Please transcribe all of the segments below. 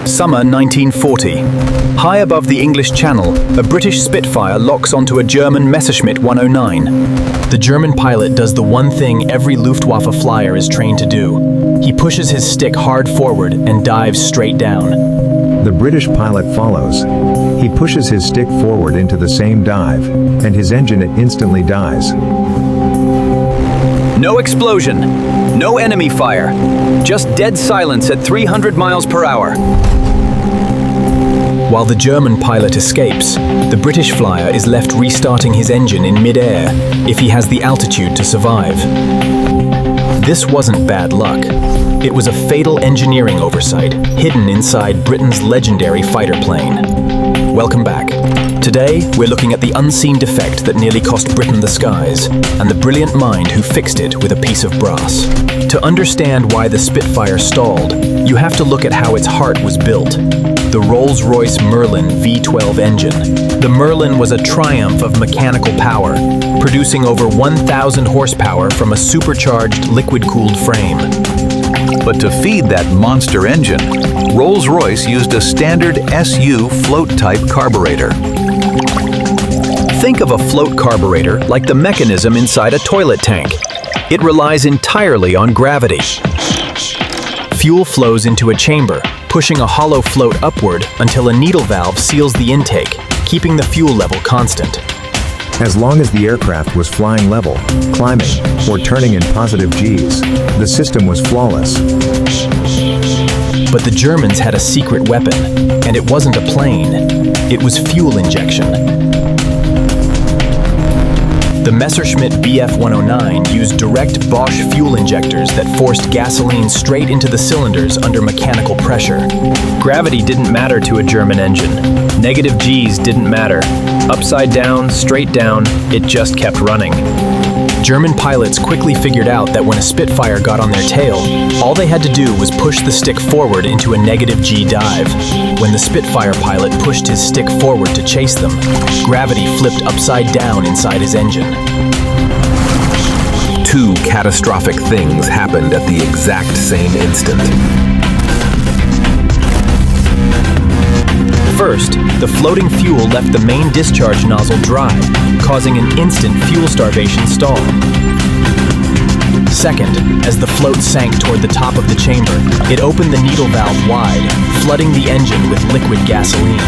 Summer 1940. High above the English Channel, a British Spitfire locks onto a German Messerschmitt 109. The German pilot does the one thing every Luftwaffe flyer is trained to do. He pushes his stick hard forward and dives straight down. The British pilot follows. He pushes his stick forward into the same dive, and his engine instantly dies. No explosion, no enemy fire, just dead silence at 300 miles per hour. While the German pilot escapes, the British flyer is left restarting his engine in mid-air if he has the altitude to survive. This wasn't bad luck. It was a fatal engineering oversight hidden inside Britain's legendary fighter plane. Welcome back. Today, we're looking at the unseen defect that nearly cost Britain the skies, and the brilliant mind who fixed it with a piece of brass. To understand why the Spitfire stalled, you have to look at how its heart was built. The Rolls-Royce Merlin V12 engine. The Merlin was a triumph of mechanical power, producing over 1,000 horsepower from a supercharged liquid-cooled frame. But to feed that monster engine, Rolls-Royce used a standard SU float-type carburetor. Think of a float carburetor like the mechanism inside a toilet tank. It relies entirely on gravity. Fuel flows into a chamber, pushing a hollow float upward until a needle valve seals the intake, keeping the fuel level constant. As long as the aircraft was flying level, climbing, or turning in positive Gs, the system was flawless. But the Germans had a secret weapon, and it wasn't a plane. It was fuel injection. The Messerschmitt Bf 109 used direct Bosch fuel injectors that forced gasoline straight into the cylinders under mechanical pressure. Gravity didn't matter to a German engine. Negative Gs didn't matter. Upside down, straight down, it just kept running. German pilots quickly figured out that when a Spitfire got on their tail, all they had to do was push the stick forward into a negative G dive. When the Spitfire pilot pushed his stick forward to chase them, gravity flipped upside down inside his engine. Two catastrophic things happened at the exact same instant. First, the floating fuel left the main discharge nozzle dry, causing an instant fuel starvation stall. Second, as the float sank toward the top of the chamber, it opened the needle valve wide, flooding the engine with liquid gasoline.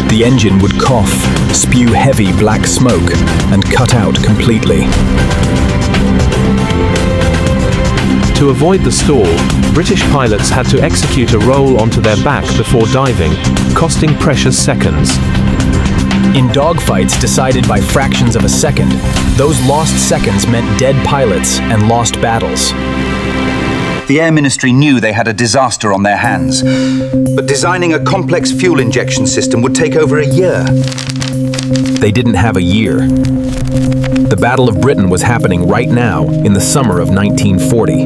The engine would cough, spew heavy black smoke, and cut out completely. To avoid the stall, British pilots had to execute a roll onto their back before diving, costing precious seconds. In dogfights decided by fractions of a second, those lost seconds meant dead pilots and lost battles. The Air Ministry knew they had a disaster on their hands, but designing a complex fuel injection system would take over a year. They didn't have a year. The Battle of Britain was happening right now in the summer of 1940.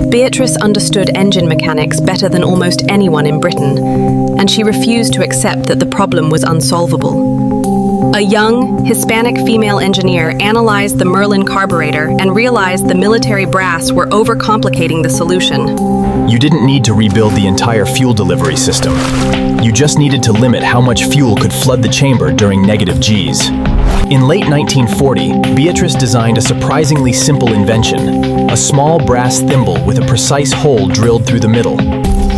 Beatrice understood engine mechanics better than almost anyone in Britain, and she refused to accept that the problem was unsolvable. A young, Hispanic female engineer analyzed the Merlin carburetor and realized the military brass were overcomplicating the solution. You didn't need to rebuild the entire fuel delivery system. You just needed to limit how much fuel could flood the chamber during negative Gs. In late 1940, Beatrice designed a surprisingly simple invention, a small brass thimble with a precise hole drilled through the middle.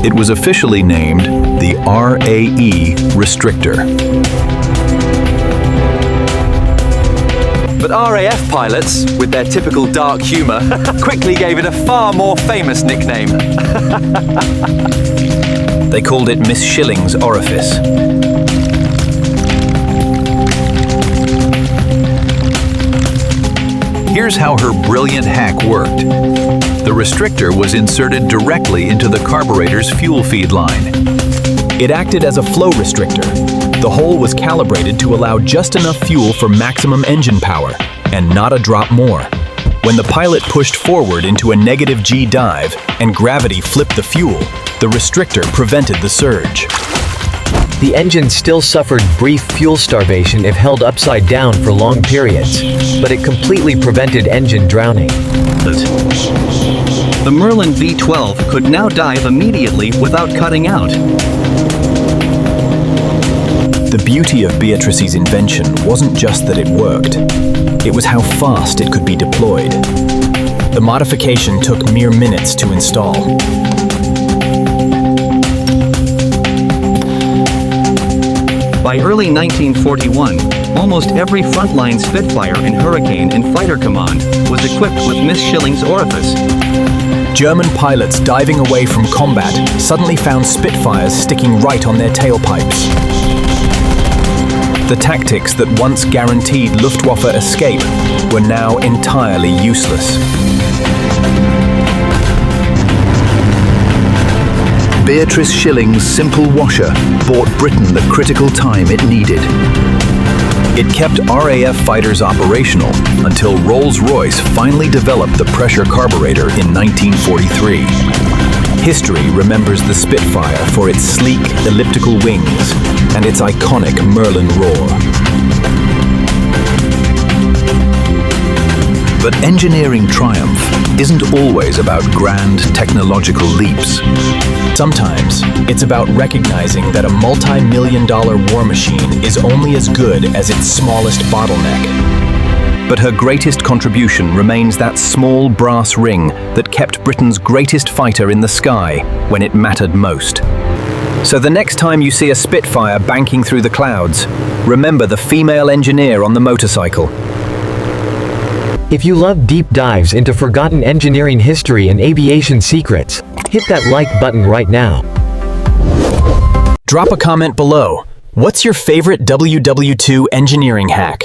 It was officially named the RAE restrictor. But RAF pilots, with their typical dark humor, quickly gave it a far more famous nickname. They called it Miss Shilling's Orifice. Here's how her brilliant hack worked. The restrictor was inserted directly into the carburetor's fuel feed line. It acted as a flow restrictor. The hole was calibrated to allow just enough fuel for maximum engine power, and not a drop more. When the pilot pushed forward into a negative G dive and gravity flipped the fuel, the restrictor prevented the surge. The engine still suffered brief fuel starvation if held upside down for long periods, but it completely prevented engine drowning. The Merlin V12 could now dive immediately without cutting out. The beauty of Beatrice's invention wasn't just that it worked, it was how fast it could be deployed. The modification took mere minutes to install. By early 1941, almost every frontline Spitfire and Hurricane in Fighter Command was equipped with Miss Shilling's Orifice. German pilots diving away from combat suddenly found Spitfires sticking right on their tailpipes. The tactics that once guaranteed Luftwaffe escape were now entirely useless. Beatrice Shilling's simple washer bought Britain the critical time it needed. It kept RAF fighters operational until Rolls-Royce finally developed the pressure carburetor in 1943. History remembers the Spitfire for its sleek, elliptical wings and its iconic Merlin roar. But engineering triumph isn't always about grand technological leaps. Sometimes, it's about recognizing that a multi-million-dollar war machine is only as good as its smallest bottleneck. But her greatest contribution remains that small brass ring that kept Britain's greatest fighter in the sky when it mattered most. So the next time you see a Spitfire banking through the clouds, remember the female engineer on the motorcycle. If you love deep dives into forgotten engineering history and aviation secrets, hit that like button right now. Drop a comment below. What's your favorite WW2 engineering hack?